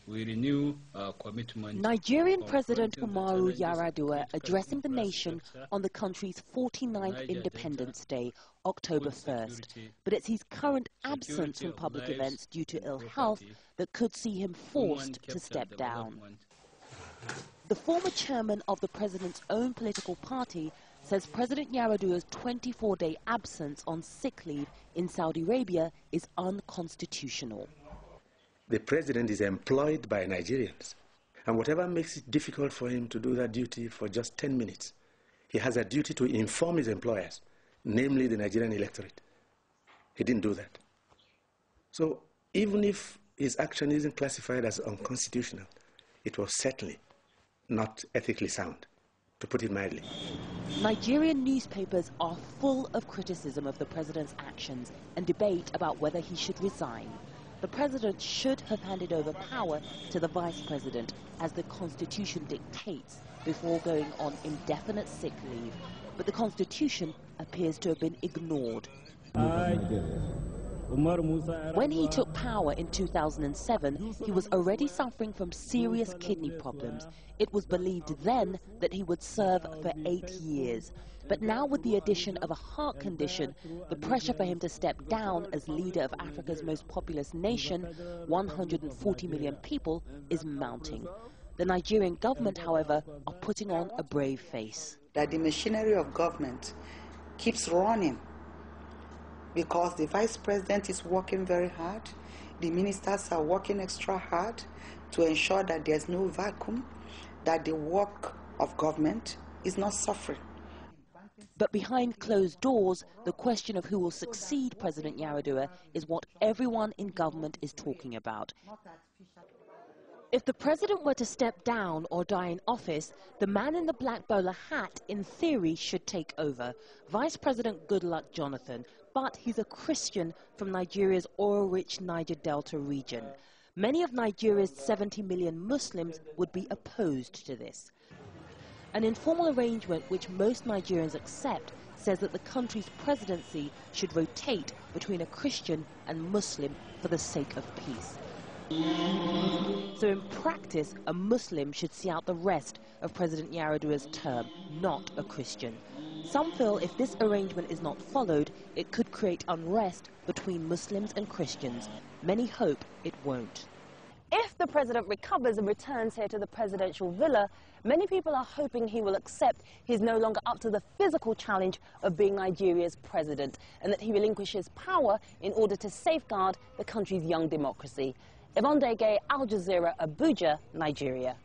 we renew our commitment. Nigerian President Umaru Yar'Adua addressing the nation on the country's 49th Independence Day, October 1st. But it's his current absence from public events due to ill health that could see him forced to step down. The former chairman of the president's own political party says President Yar'Adua's 24-day absence on sick leave in Saudi Arabia is unconstitutional. The president is employed by Nigerians, and whatever makes it difficult for him to do that duty for just 10 minutes, he has a duty to inform his employers, namely the Nigerian electorate. He didn't do that. So even if his action isn't classified as unconstitutional, it was certainly not ethically sound, to put it mildly. Nigerian newspapers are full of criticism of the president's actions and debate about whether he should resign. The president should have handed over power to the vice president, as the constitution dictates, before going on indefinite sick leave. But the constitution appears to have been ignored. When he took power in 2007, he was already suffering from serious kidney problems. It was believed then that he would serve for 8 years. But now, with the addition of a heart condition, the pressure for him to step down as leader of Africa's most populous nation, 140 million people, is mounting. The Nigerian government, however, are putting on a brave face. That the machinery of government keeps running, because the vice president is working very hard, the ministers are working extra hard to ensure that there's no vacuum, that the work of government is not suffering. But behind closed doors, the question of who will succeed President Yar'Adua is what everyone in government is talking about. If the president were to step down or die in office, the man in the black bowler hat, in theory, should take over, Vice President Goodluck Jonathan. But he's a Christian from Nigeria's oil-rich Niger Delta region. Many of Nigeria's 70 million Muslims would be opposed to this. An informal arrangement which most Nigerians accept says that the country's presidency should rotate between a Christian and Muslim for the sake of peace. So in practice, a Muslim should see out the rest of President Yar'Adua's term, not a Christian. Some feel if this arrangement is not followed, it could create unrest between Muslims and Christians. Many hope it won't. If the president recovers and returns here to the presidential villa, many people are hoping he will accept he's no longer up to the physical challenge of being Nigeria's president, and that he relinquishes power in order to safeguard the country's young democracy. Yvonne Dege, Al Jazeera, Abuja, Nigeria.